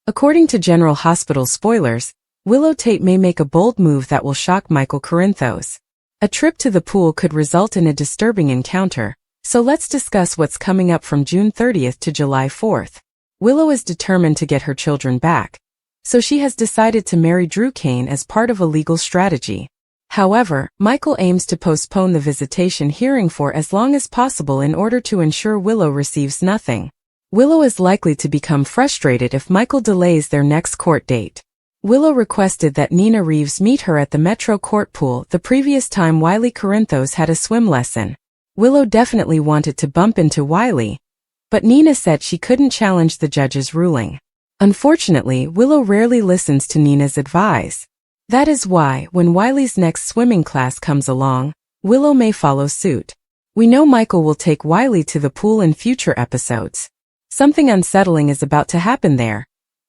According to General Hospital spoilers, Willow Tate may make a bold move that will shock Michael Corinthos. A trip to the pool could result in a disturbing encounter, so let's discuss what's coming up from June 30th to July 4th. Willow is determined to get her children back, so she has decided to marry Drew Kane as part of a legal strategy. However, Michael aims to postpone the visitation hearing for as long as possible in order to ensure Willow receives nothing. Willow is likely to become frustrated if Michael delays their next court date. Willow requested that Nina Reeves meet her at the Metro Court pool the previous time Wiley Corinthos had a swim lesson. Willow definitely wanted to bump into Wiley, but Nina said she couldn't challenge the judge's ruling. Unfortunately, Willow rarely listens to Nina's advice. That is why, when Wiley's next swimming class comes along, Willow may follow suit. We know Michael will take Wiley to the pool in future episodes. Something unsettling is about to happen there.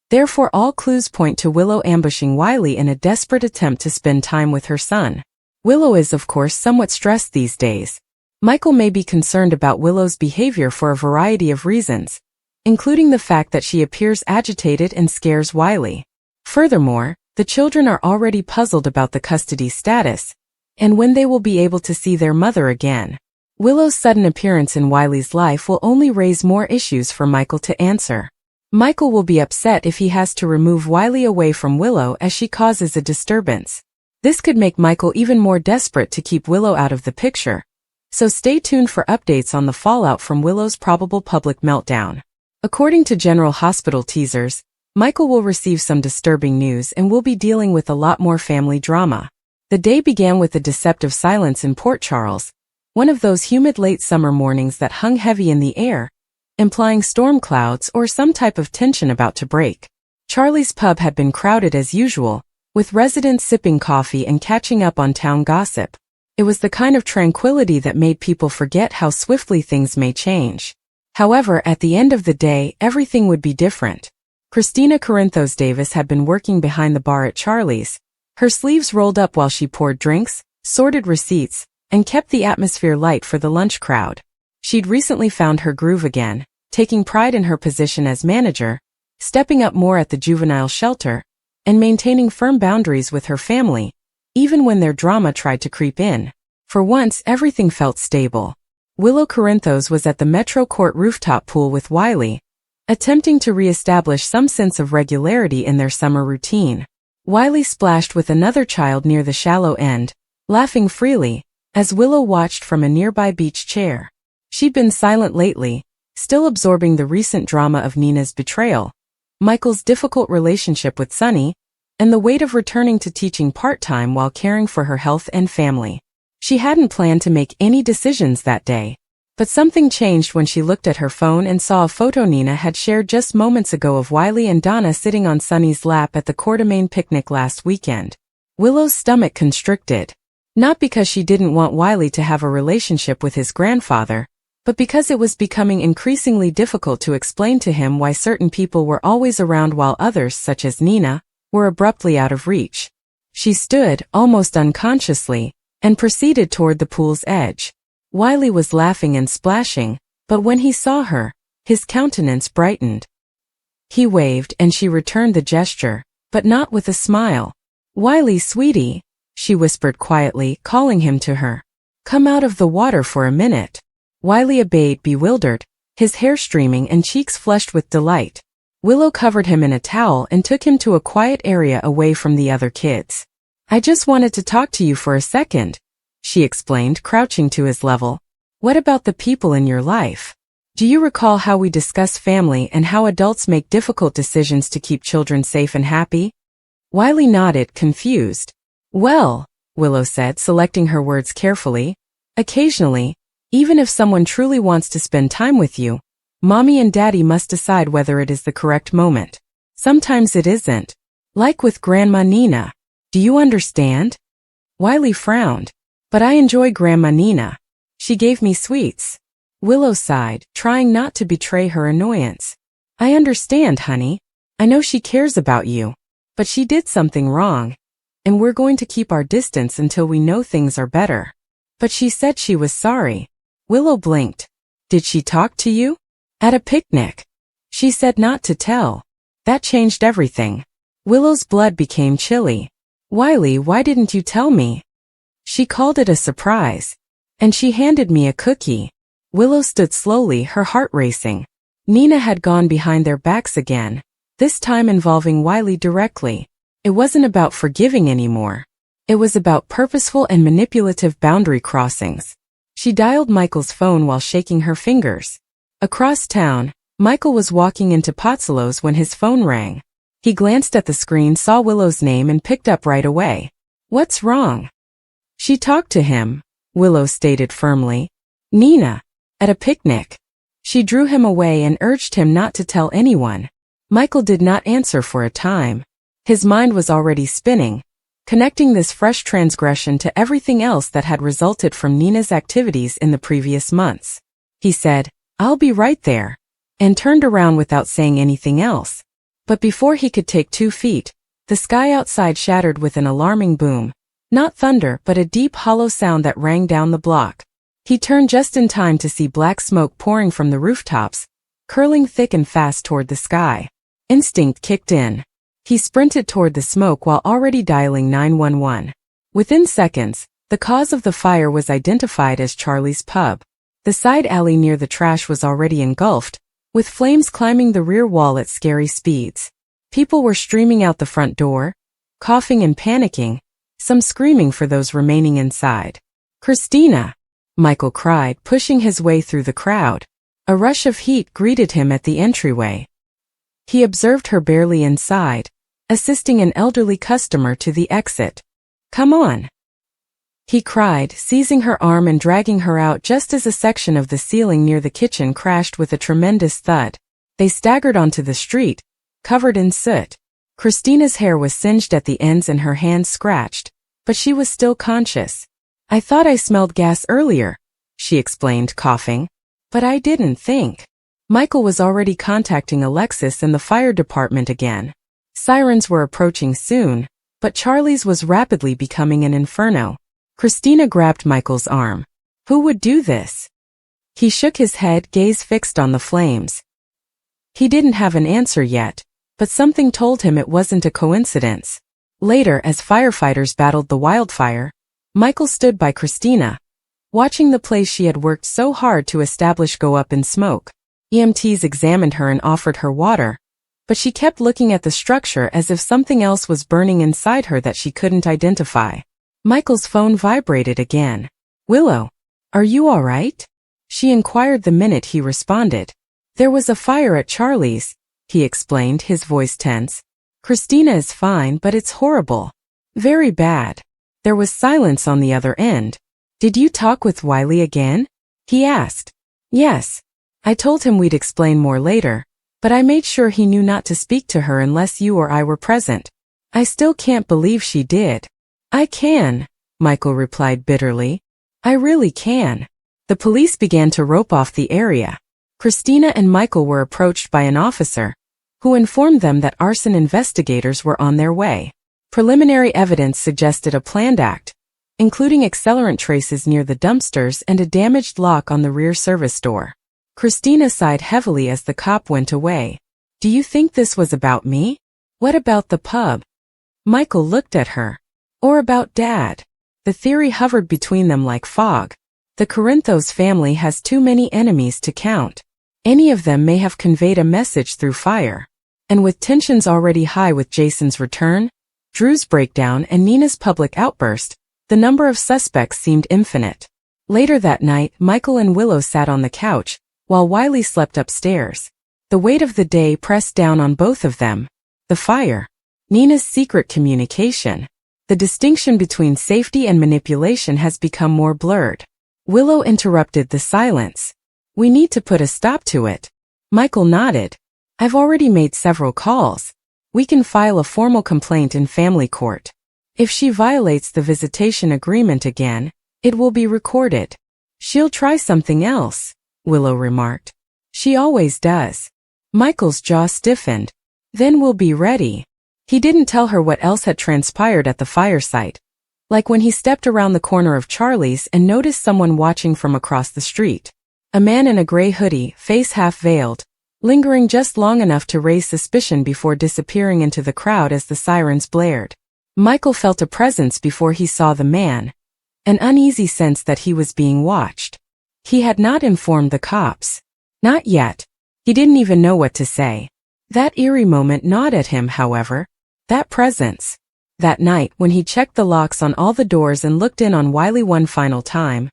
Therefore, all clues point to Willow ambushing Wiley in a desperate attempt to spend time with her son. Willow is, of course, somewhat stressed these days. Michael may be concerned about Willow's behavior for a variety of reasons, including the fact that she appears agitated and scares Wiley. Furthermore, the children are already puzzled about the custody status, and when they will be able to see their mother again. Willow's sudden appearance in Wiley's life will only raise more issues for Michael to answer. Michael will be upset if he has to remove Wiley away from Willow as she causes a disturbance. This could make Michael even more desperate to keep Willow out of the picture. So stay tuned for updates on the fallout from Willow's probable public meltdown. According to General Hospital teasers, Michael will receive some disturbing news and will be dealing with a lot more family drama. The day began with a deceptive silence in Port Charles, one of those humid late summer mornings that hung heavy in the air, implying storm clouds or some type of tension about to break. Charlie's pub had been crowded as usual, with residents sipping coffee and catching up on town gossip. It was the kind of tranquility that made people forget how swiftly things may change. However, at the end of the day, everything would be different. Christina Corinthos Davis had been working behind the bar at Charlie's, her sleeves rolled up while she poured drinks, sorted receipts, and kept the atmosphere light for the lunch crowd. She'd recently found her groove again, taking pride in her position as manager, stepping up more at the juvenile shelter, and maintaining firm boundaries with her family, even when their drama tried to creep in. For once, everything felt stable. Willow Corinthos was at the Metro Court rooftop pool with Wiley, attempting to re-establish some sense of regularity in their summer routine. Wiley splashed with another child near the shallow end, laughing freely, as Willow watched from a nearby beach chair. She'd been silent lately, still absorbing the recent drama of Nina's betrayal, Michael's difficult relationship with Sonny, and the weight of returning to teaching part-time while caring for her health and family. She hadn't planned to make any decisions that day, but something changed when she looked at her phone and saw a photo Nina had shared just moments ago of Wiley and Donna sitting on Sonny's lap at the Coeur d'Alene picnic last weekend. Willow's stomach constricted. Not because she didn't want Wiley to have a relationship with his grandfather, but because it was becoming increasingly difficult to explain to him why certain people were always around while others, such as Nina, were abruptly out of reach. She stood, almost unconsciously, and proceeded toward the pool's edge. Wiley was laughing and splashing, but when he saw her, his countenance brightened. He waved and she returned the gesture, but not with a smile. "Wiley, sweetie," she whispered quietly, calling him to her. "Come out of the water for a minute." Wiley obeyed, bewildered, his hair streaming and cheeks flushed with delight. Willow covered him in a towel and took him to a quiet area away from the other kids. "I just wanted to talk to you for a second," she explained, crouching to his level. "What about the people in your life? Do you recall how we discussed family and how adults make difficult decisions to keep children safe and happy?" Wiley nodded, confused. "Well," Willow said, selecting her words carefully, "occasionally, even if someone truly wants to spend time with you, Mommy and Daddy must decide whether it is the correct moment. Sometimes it isn't. Like with Grandma Nina. Do you understand?" Wiley frowned. "But I enjoy Grandma Nina. She gave me sweets." Willow sighed, trying not to betray her annoyance. "I understand, honey. I know she cares about you. But she did something wrong. And we're going to keep our distance until we know things are better." "But she said she was sorry." Willow blinked. "Did she talk to you?" "At a picnic. She said not to tell." That changed everything. Willow's blood became chilly. Wiley, why didn't you tell me? She called it a surprise. And she handed me a cookie. Willow stood slowly, her heart racing. Nina had gone behind their backs again, this time involving Wiley directly. It wasn't about forgiving anymore. It was about purposeful and manipulative boundary crossings. She dialed Michael's phone while shaking her fingers. Across town, Michael was walking into Pozzolo's when his phone rang. He glanced at the screen, saw Willow's name and picked up right away. What's wrong? She talked to him, Willow stated firmly. Nina. At a picnic. She drew him away and urged him not to tell anyone. Michael did not answer for a time. His mind was already spinning, connecting this fresh transgression to everything else that had resulted from Nina's activities in the previous months. He said, "I'll be right there," and turned around without saying anything else. But before he could take 2 feet, the sky outside shattered with an alarming boom. Not thunder, but a deep hollow sound that rang down the block. He turned just in time to see black smoke pouring from the rooftops, curling thick and fast toward the sky. Instinct kicked in. He sprinted toward the smoke while already dialing 911. Within seconds, the cause of the fire was identified as Charlie's Pub. The side alley near the trash was already engulfed, with flames climbing the rear wall at scary speeds. People were streaming out the front door, coughing and panicking, some screaming for those remaining inside. "Christina!" Michael cried, pushing his way through the crowd. A rush of heat greeted him at the entryway. He observed her barely inside, assisting an elderly customer to the exit. "Come on!" he cried, seizing her arm and dragging her out just as a section of the ceiling near the kitchen crashed with a tremendous thud. They staggered onto the street, covered in soot. Christina's hair was singed at the ends and her hands scratched, but she was still conscious. "I thought I smelled gas earlier," she explained, coughing. "But I didn't think." Michael was already contacting Alexis and the fire department again. Sirens were approaching soon, but Charlie's was rapidly becoming an inferno. Christina grabbed Michael's arm. "Who would do this?" He shook his head, gaze fixed on the flames. He didn't have an answer yet, but something told him it wasn't a coincidence. Later, as firefighters battled the wildfire, Michael stood by Christina, watching the place she had worked so hard to establish go up in smoke. EMTs examined her and offered her water, but she kept looking at the structure as if something else was burning inside her that she couldn't identify. Michael's phone vibrated again. "Willow, are you all right?" she inquired the minute he responded. "There was a fire at Charlie's," he explained, his voice tense. "Christina is fine, but it's horrible. Very bad." There was silence on the other end. "Did you talk with Wiley again?" he asked. "Yes. I told him we'd explain more later, but I made sure he knew not to speak to her unless you or I were present. I still can't believe she did." "I can," Michael replied bitterly. "I really can." The police began to rope off the area. Christina and Michael were approached by an officer, who informed them that arson investigators were on their way. Preliminary evidence suggested a planned act, including accelerant traces near the dumpsters and a damaged lock on the rear service door. Christina sighed heavily as the cop went away. "Do you think this was about me? What about the pub?" Michael looked at her. "Or about Dad?" The theory hovered between them like fog. The Corinthos family has too many enemies to count. Any of them may have conveyed a message through fire. And with tensions already high with Jason's return, Drew's breakdown and Nina's public outburst, the number of suspects seemed infinite. Later that night, Michael and Willow sat on the couch, while Wiley slept upstairs. The weight of the day pressed down on both of them. The fire. Nina's secret communication. The distinction between safety and manipulation has become more blurred. Willow interrupted the silence. "We need to put a stop to it." Michael nodded. "I've already made several calls. We can file a formal complaint in family court. If she violates the visitation agreement again, it will be recorded." "She'll try something else," Willow remarked. "She always does." Michael's jaw stiffened. "Then we'll be ready." He didn't tell her what else had transpired at the fire site, like when he stepped around the corner of Charlie's and noticed someone watching from across the street. A man in a gray hoodie, face half veiled, lingering just long enough to raise suspicion before disappearing into the crowd as the sirens blared. Michael felt a presence before he saw the man, an uneasy sense that he was being watched. He had not informed the cops. Not yet. He didn't even know what to say. That eerie moment gnawed at him, however. That presence. That night, when he checked the locks on all the doors and looked in on Wiley one final time,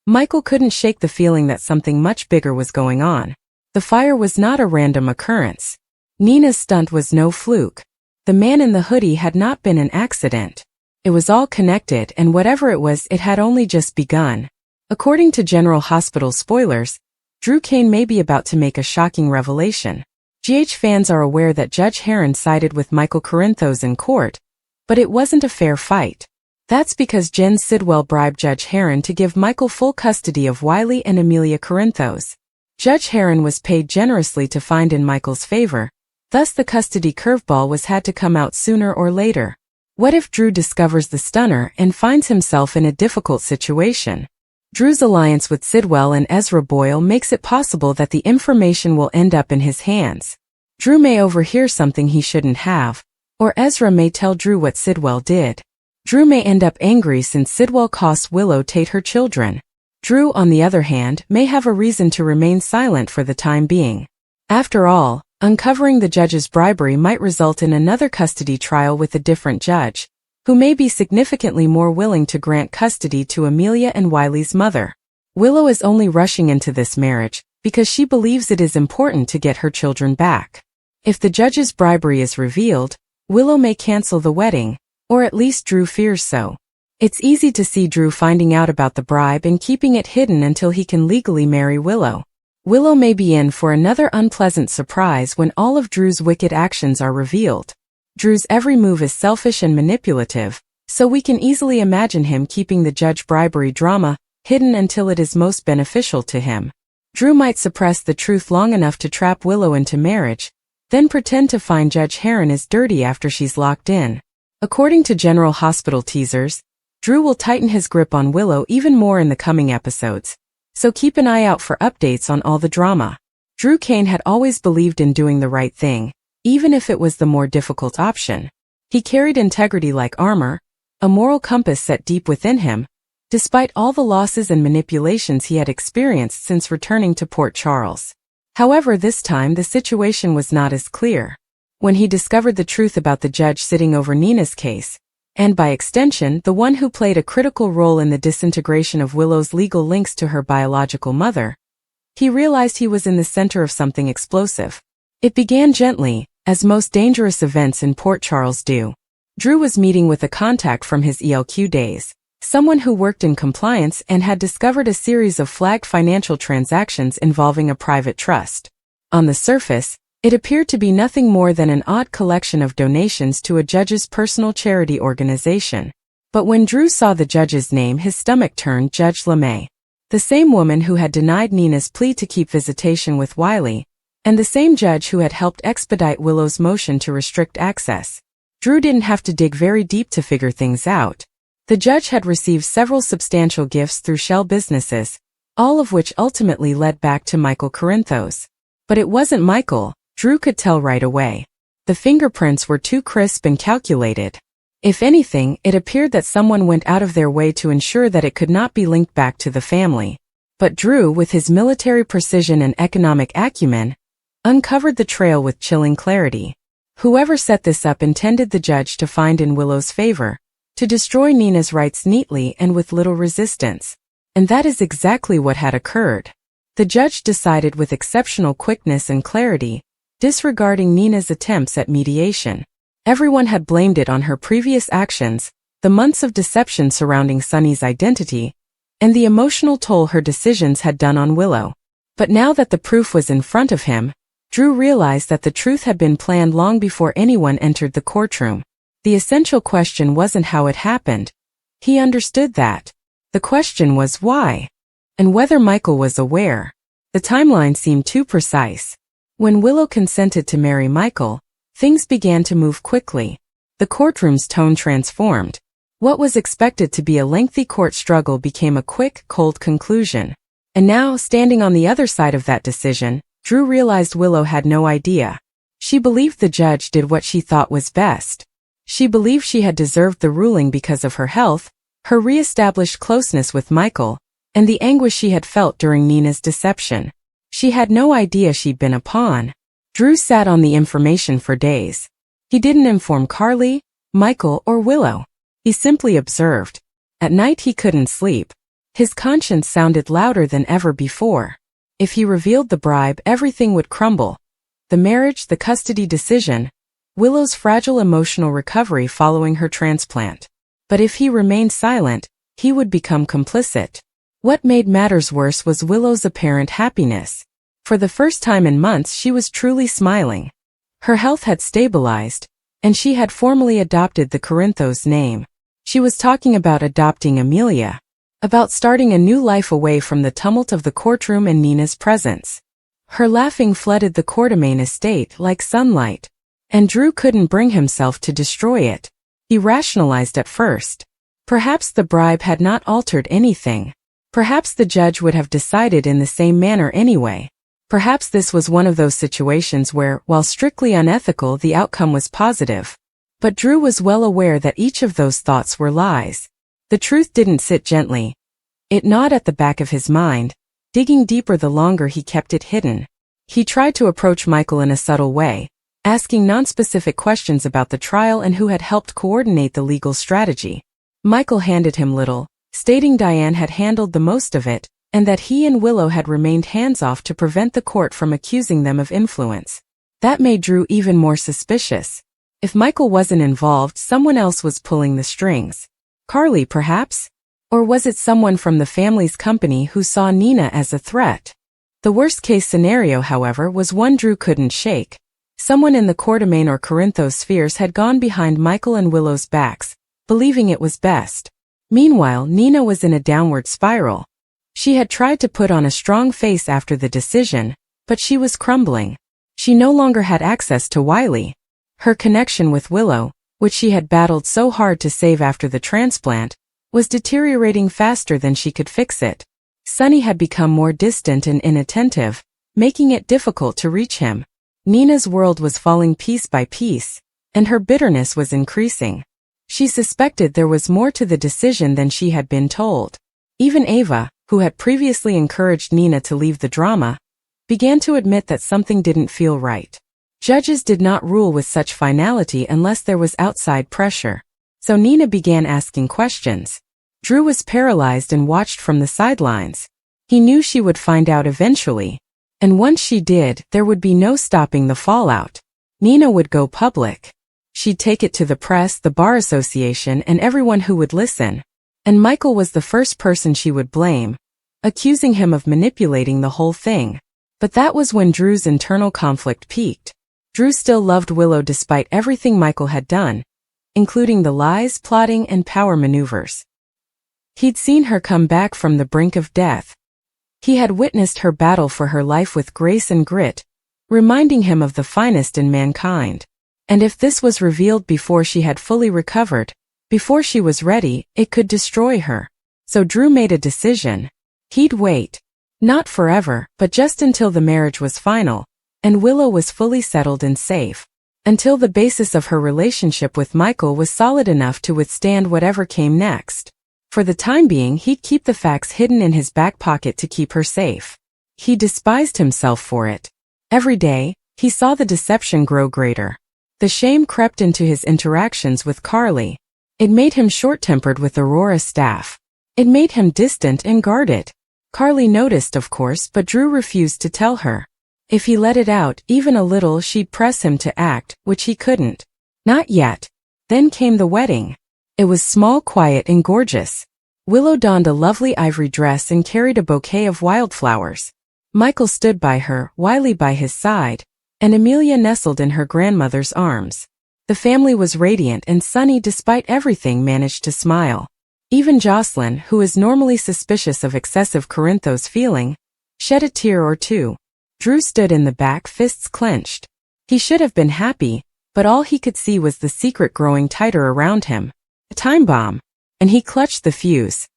Michael couldn't shake the feeling that something much bigger was going on. The fire was not a random occurrence. Nina's stunt was no fluke. The man in the hoodie had not been an accident. It was all connected, and whatever it was, it had only just begun. According to General Hospital spoilers, Drew Kane may be about to make a shocking revelation. GH fans are aware that Judge Herron sided with Michael Corinthos in court, but it wasn't a fair fight. That's because Jen Sidwell bribed Judge Herron to give Michael full custody of Wiley and Amelia Corinthos. Judge Herron was paid generously to find in Michael's favor, thus the custody curveball was had to come out sooner or later. What if Drew discovers the stunner and finds himself in a difficult situation? Drew's alliance with Sidwell and Ezra Boyle makes it possible that the information will end up in his hands. Drew may overhear something he shouldn't have, or Ezra may tell Drew what Sidwell did. Drew may end up angry since Sidwell cost Willow Tate her children. Drew, on the other hand, may have a reason to remain silent for the time being. After all, uncovering the judge's bribery might result in another custody trial with a different judge, who may be significantly more willing to grant custody to Amelia and Wiley's mother. Willow is only rushing into this marriage because she believes it is important to get her children back. If the judge's bribery is revealed, Willow may cancel the wedding, or at least Drew fears so. It's easy to see Drew finding out about the bribe and keeping it hidden until he can legally marry Willow. Willow may be in for another unpleasant surprise when all of Drew's wicked actions are revealed. Drew's every move is selfish and manipulative, so we can easily imagine him keeping the judge bribery drama hidden until it is most beneficial to him. Drew might suppress the truth long enough to trap Willow into marriage, then pretend to find Judge Herron is dirty after she's locked in. According to General Hospital teasers, Drew will tighten his grip on Willow even more in the coming episodes, so keep an eye out for updates on all the drama. Drew Kane had always believed in doing the right thing, even if it was the more difficult option. He carried integrity like armor, a moral compass set deep within him, despite all the losses and manipulations he had experienced since returning to Port Charles. However, this time the situation was not as clear. When he discovered the truth about the judge sitting over Nina's case, and by extension the one who played a critical role in the disintegration of Willow's legal links to her biological mother, he realized he was in the center of something explosive. It began gently, as most dangerous events in Port Charles do. Drew was meeting with a contact from his ELQ days, someone who worked in compliance and had discovered a series of flagged financial transactions involving a private trust. On the surface, it appeared to be nothing more than an odd collection of donations to a judge's personal charity organization. But when Drew saw the judge's name, his stomach turned. Judge LeMay, the same woman who had denied Nina's plea to keep visitation with Wiley, and the same judge who had helped expedite Willow's motion to restrict access. Drew didn't have to dig very deep to figure things out. The judge had received several substantial gifts through shell businesses, all of which ultimately led back to Michael Corinthos. But it wasn't Michael, Drew could tell right away. The fingerprints were too crisp and calculated. If anything, it appeared that someone went out of their way to ensure that it could not be linked back to the family. But Drew, with his military precision and economic acumen, uncovered the trail with chilling clarity. Whoever set this up intended the judge to find in Willow's favor, to destroy Nina's rights neatly and with little resistance. And that is exactly what had occurred. The judge decided with exceptional quickness and clarity, disregarding Nina's attempts at mediation. Everyone had blamed it on her previous actions, the months of deception surrounding Sunny's identity, and the emotional toll her decisions had done on Willow. But now that the proof was in front of him, Drew realized that the truth had been planned long before anyone entered the courtroom. The essential question wasn't how it happened. He understood that. The question was why, and whether Michael was aware. The timeline seemed too precise. When Willow consented to marry Michael, things began to move quickly. The courtroom's tone transformed. What was expected to be a lengthy court struggle became a quick, cold conclusion. And now, standing on the other side of that decision, Drew realized Willow had no idea. She believed the judge did what she thought was best. She believed she had deserved the ruling because of her health, her re-established closeness with Michael, and the anguish she had felt during Nina's deception. She had no idea she'd been a pawn. Drew sat on the information for days. He didn't inform Carly, Michael, or Willow. He simply observed. At night he couldn't sleep. His conscience sounded louder than ever before. If he revealed the bribe, everything would crumble. The marriage, the custody decision, Willow's fragile emotional recovery following her transplant. But if he remained silent, he would become complicit. What made matters worse was Willow's apparent happiness. For the first time in months she was truly smiling. Her health had stabilized, and she had formally adopted the Corinthos name. She was talking about adopting Amelia. About starting a new life away from the tumult of the courtroom and Nina's presence. Her laughing flooded the Quartermain estate like sunlight. And Drew couldn't bring himself to destroy it. He rationalized at first. Perhaps the bribe had not altered anything. Perhaps the judge would have decided in the same manner anyway. Perhaps this was one of those situations where, while strictly unethical, the outcome was positive. But Drew was well aware that each of those thoughts were lies. The truth didn't sit gently. It gnawed at the back of his mind, digging deeper the longer he kept it hidden. He tried to approach Michael in a subtle way, asking non-specific questions about the trial and who had helped coordinate the legal strategy. Michael handed him little, stating Diane had handled the most of it, and that he and Willow had remained hands-off to prevent the court from accusing them of influence. That made Drew even more suspicious. If Michael wasn't involved, someone else was pulling the strings. Carly, perhaps? Or was it someone from the family's company who saw Nina as a threat? The worst-case scenario, however, was one Drew couldn't shake. Someone in the Quartermain or Corinthos spheres had gone behind Michael and Willow's backs, believing it was best. Meanwhile, Nina was in a downward spiral. She had tried to put on a strong face after the decision, but she was crumbling. She no longer had access to Wiley. Her connection with Willow, which she had battled so hard to save after the transplant, was deteriorating faster than she could fix it. Sonny had become more distant and inattentive, making it difficult to reach him. Nina's world was falling piece by piece, and her bitterness was increasing. She suspected there was more to the decision than she had been told. Even Ava, who had previously encouraged Nina to leave the drama, began to admit that something didn't feel right. Judges did not rule with such finality unless there was outside pressure. So Nina began asking questions. Drew was paralyzed and watched from the sidelines. He knew she would find out eventually. And once she did, there would be no stopping the fallout. Nina would go public. She'd take it to the press, the bar association, and everyone who would listen. And Michael was the first person she would blame, accusing him of manipulating the whole thing. But that was when Drew's internal conflict peaked. Drew still loved Willow despite everything Michael had done, including the lies, plotting, and power maneuvers. He'd seen her come back from the brink of death. He had witnessed her battle for her life with grace and grit, reminding him of the finest in mankind. And if this was revealed before she had fully recovered, before she was ready, it could destroy her. So Drew made a decision. He'd wait. Not forever, but just until the marriage was final, and Willow was fully settled and safe. Until the basis of her relationship with Michael was solid enough to withstand whatever came next. For the time being, he'd keep the facts hidden in his back pocket to keep her safe. He despised himself for it. Every day, he saw the deception grow greater. The shame crept into his interactions with Carly. It made him short-tempered with Aurora's staff. It made him distant and guarded. Carly noticed, of course, but Drew refused to tell her. If he let it out, even a little, she'd press him to act, which he couldn't. Not yet. Then came the wedding. It was small, quiet, and gorgeous. Willow donned a lovely ivory dress and carried a bouquet of wildflowers. Michael stood by her, Wiley by his side, and Amelia nestled in her grandmother's arms. The family was radiant, and Sonny, despite everything, managed to smile. Even Jocelyn, who is normally suspicious of excessive Corinthos feeling, shed a tear or two. Drew stood in the back, fists clenched. He should have been happy, but all he could see was the secret growing tighter around him. A time bomb. And he clutched the fuse.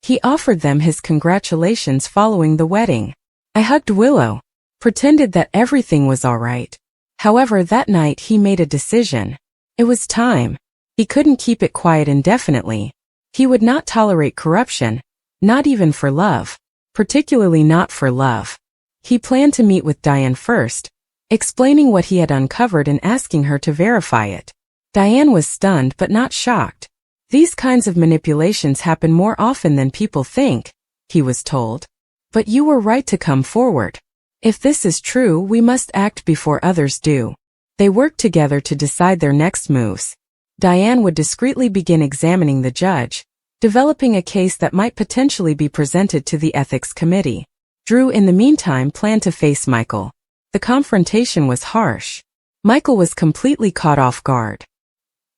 He offered them his congratulations following the wedding. I hugged Willow. pretended that everything was all right. However, that night he made a decision. It was time. He couldn't keep it quiet indefinitely. He would not tolerate corruption, not even for love, particularly not for love. He planned to meet with Diane first, explaining what he had uncovered and asking her to verify it. Diane was stunned but not shocked. These kinds of manipulations happen more often than people think, he was told. But you were right to come forward. If this is true, we must act before others do. They worked together to decide their next moves. Diane would discreetly begin examining the judge, developing a case that might potentially be presented to the ethics committee. Drew, in the meantime, planned to face Michael. The confrontation was harsh. Michael was completely caught off guard.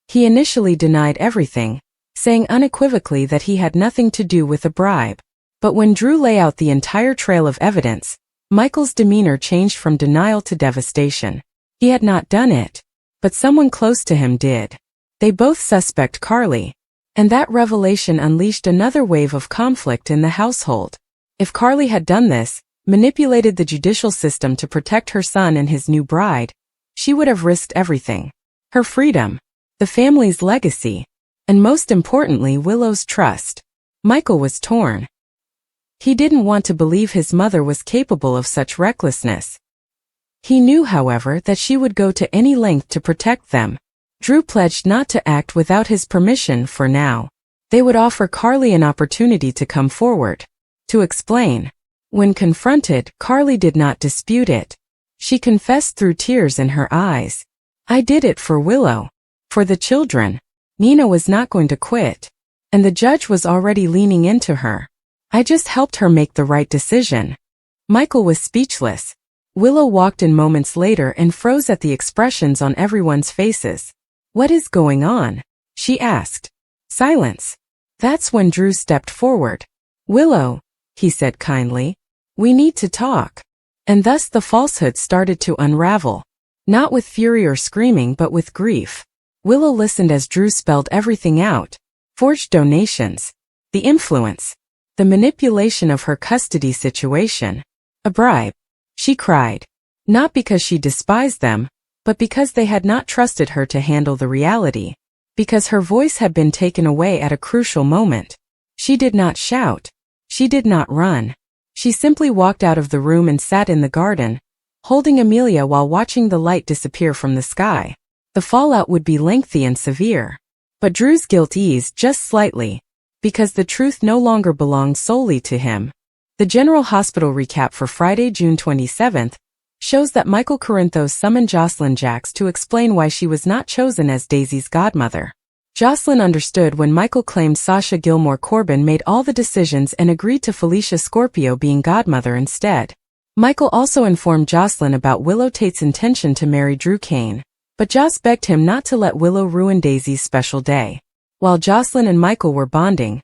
He initially denied everything, saying unequivocally that he had nothing to do with the bribe. But when Drew lay out the entire trail of evidence, Michael's demeanor changed from denial to devastation. He had not done it, but someone close to him did. They both suspect Carly, and that revelation unleashed another wave of conflict in the household. If Carly had done this, manipulated the judicial system to protect her son and his new bride, she would have risked everything. Her freedom, the family's legacy, and most importantly, Willow's trust. Michael was torn. He didn't want to believe his mother was capable of such recklessness. He knew, however, that she would go to any length to protect them. Drew pledged not to act without his permission for now. They would offer Carly an opportunity to come forward, to explain. When confronted, Carly did not dispute it. She confessed through tears in her eyes. I did it for Willow. For the children. Nina was not going to quit. And the judge was already leaning into her. I just helped her make the right decision. Michael was speechless. Willow walked in moments later and froze at the expressions on everyone's faces. What is going on? She asked. Silence. That's when Drew stepped forward. Willow, he said kindly, we need to talk. And thus the falsehood started to unravel. Not with fury or screaming but with grief. Willow listened as Drew spelled everything out. Forged donations. The influence. The manipulation of her custody situation. A bribe. She cried. Not because she despised them, but because they had not trusted her to handle the reality. Because her voice had been taken away at a crucial moment. She did not shout. She did not run. She simply walked out of the room and sat in the garden, holding Amelia while watching the light disappear from the sky. The fallout would be lengthy and severe. But Drew's guilt eased just slightly, because the truth no longer belonged solely to him. The General Hospital recap for Friday, June 27th, shows that Michael Corinthos summoned Jocelyn Jacks to explain why she was not chosen as Daisy's godmother. Jocelyn understood when Michael claimed Sasha Gilmore Corbin made all the decisions and agreed to Felicia Scorpio being godmother instead. Michael also informed Jocelyn about Willow Tate's intention to marry Drew Kane, but Joss begged him not to let Willow ruin Daisy's special day. While Jocelyn and Michael were bonding,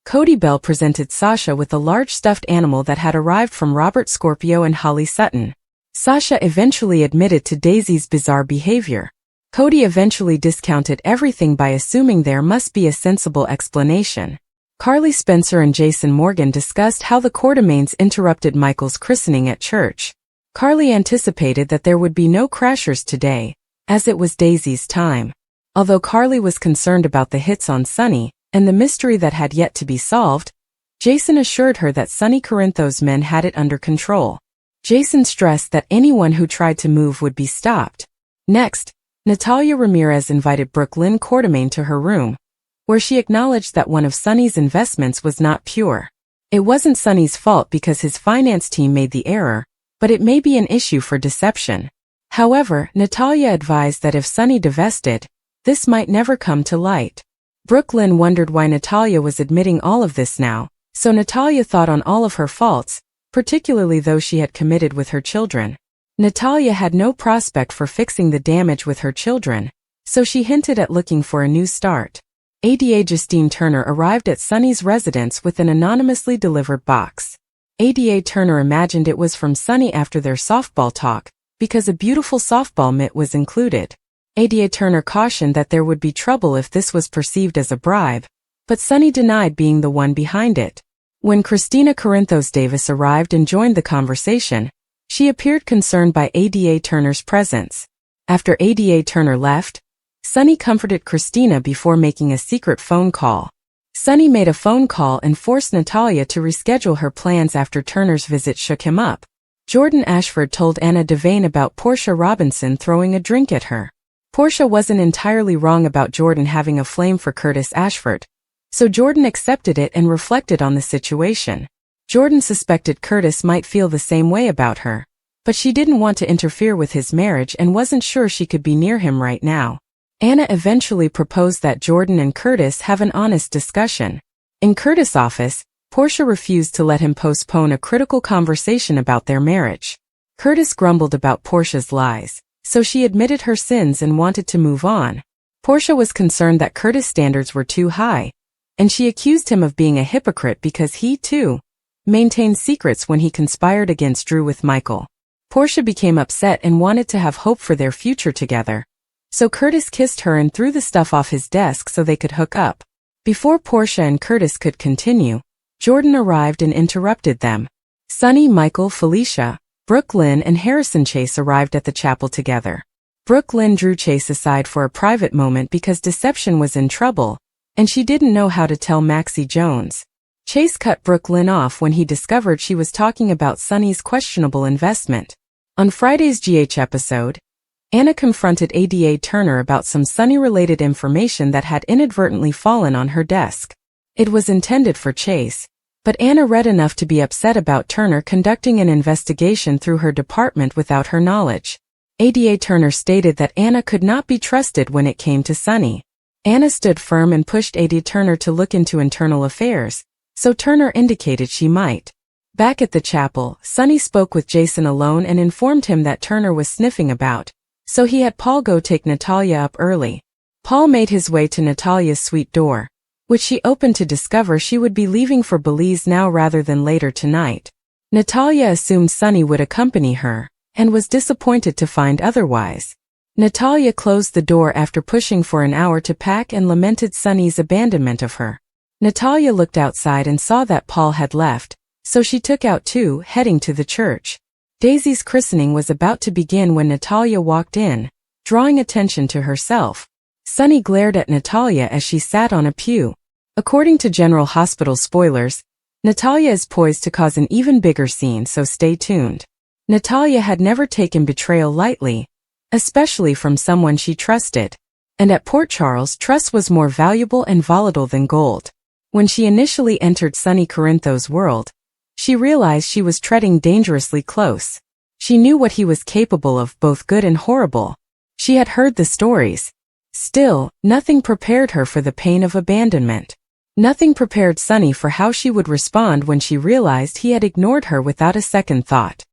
Cody Bell presented Sasha with a large stuffed animal that had arrived from Robert Scorpio and Holly Sutton. Sasha eventually admitted to Daisy's bizarre behavior. Cody eventually discounted everything by assuming there must be a sensible explanation. Carly Spencer and Jason Morgan discussed how the Quartermaines interrupted Michael's christening at church. Carly anticipated that there would be no crashers today, as it was Daisy's time. Although Carly was concerned about the hits on Sonny and the mystery that had yet to be solved, Jason assured her that Sonny Corinthos' men had it under control. Jason stressed that anyone who tried to move would be stopped. Next, Natalia Ramirez invited Brooke Lynn Quartermaine to her room, where she acknowledged that one of Sonny's investments was not pure. It wasn't Sonny's fault because his finance team made the error, but it may be an issue for deception. However, Natalia advised that if Sonny divested, this might never come to light. Brooke Lynn wondered why Natalia was admitting all of this now, so Natalia thought on all of her faults, particularly those she had committed with her children. Natalia had no prospect for fixing the damage with her children, so she hinted at looking for a new start. ADA Justine Turner arrived at Sonny's residence with an anonymously delivered box. ADA Turner imagined it was from Sonny after their softball talk, because a beautiful softball mitt was included. ADA Turner cautioned that there would be trouble if this was perceived as a bribe, but Sonny denied being the one behind it. When Christina Corinthos Davis arrived and joined the conversation, She appeared concerned by Ada Turner's presence. After Ada Turner left, Sunny comforted Christina before making a secret phone call. Sunny made a phone call and forced Natalia to reschedule her plans after Turner's visit shook him up. Jordan Ashford told Anna Devane about Portia Robinson throwing a drink at her. Portia wasn't entirely wrong about Jordan having a flame for Curtis Ashford, so Jordan accepted it and reflected on the situation. Jordan suspected Curtis might feel the same way about her, but she didn't want to interfere with his marriage and wasn't sure she could be near him right now. Anna eventually proposed that Jordan and Curtis have an honest discussion. In Curtis' office, Portia refused to let him postpone a critical conversation about their marriage. Curtis grumbled about Portia's lies, so she admitted her sins and wanted to move on. Portia was concerned that Curtis' standards were too high, and she accused him of being a hypocrite because he, too, maintained secrets when he conspired against Drew with Michael. Portia became upset and wanted to have hope for their future together, so Curtis kissed her and threw the stuff off his desk so they could hook up. Before Portia and Curtis could continue, Jordan arrived and interrupted them. Sunny, Michael, Felicia, Brooke Lynn and Harrison Chase arrived at the chapel together. Brooke Lynn drew Chase aside for a private moment because Deception was in trouble, and she didn't know how to tell Maxie Jones. Chase cut Brooke Lynn off when he discovered she was talking about Sunny's questionable investment. On Friday's GH episode, Anna confronted Ada Turner about some Sunny-related information that had inadvertently fallen on her desk. It was intended for Chase, but Anna read enough to be upset about Turner conducting an investigation through her department without her knowledge. Ada Turner stated that Anna could not be trusted when it came to Sunny. Anna stood firm and pushed Ada Turner to look into internal affairs, so Turner indicated she might. Back at the chapel, Sunny spoke with Jason alone and informed him that Turner was sniffing about, so he had Paul go take Natalia up early. Paul made his way to Natalia's suite door, which she opened to discover she would be leaving for Belize now rather than later tonight. Natalia assumed Sunny would accompany her, and was disappointed to find otherwise. Natalia closed the door after pushing for an hour to pack and lamented Sunny's abandonment of her. Natalia looked outside and saw that Paul had left, so she took out too, heading to the church. Daisy's christening was about to begin when Natalia walked in, drawing attention to herself. Sunny glared at Natalia as she sat on a pew. According to General Hospital spoilers, Natalia is poised to cause an even bigger scene, so stay tuned. Natalia had never taken betrayal lightly, especially from someone she trusted. And at Port Charles, trust was more valuable and volatile than gold. When she initially entered Sunny Corinthos' world, she realized she was treading dangerously close. She knew what he was capable of, both good and horrible. She had heard the stories. Still, nothing prepared her for the pain of abandonment. Nothing prepared Sunny for how she would respond when she realized he had ignored her without a second thought.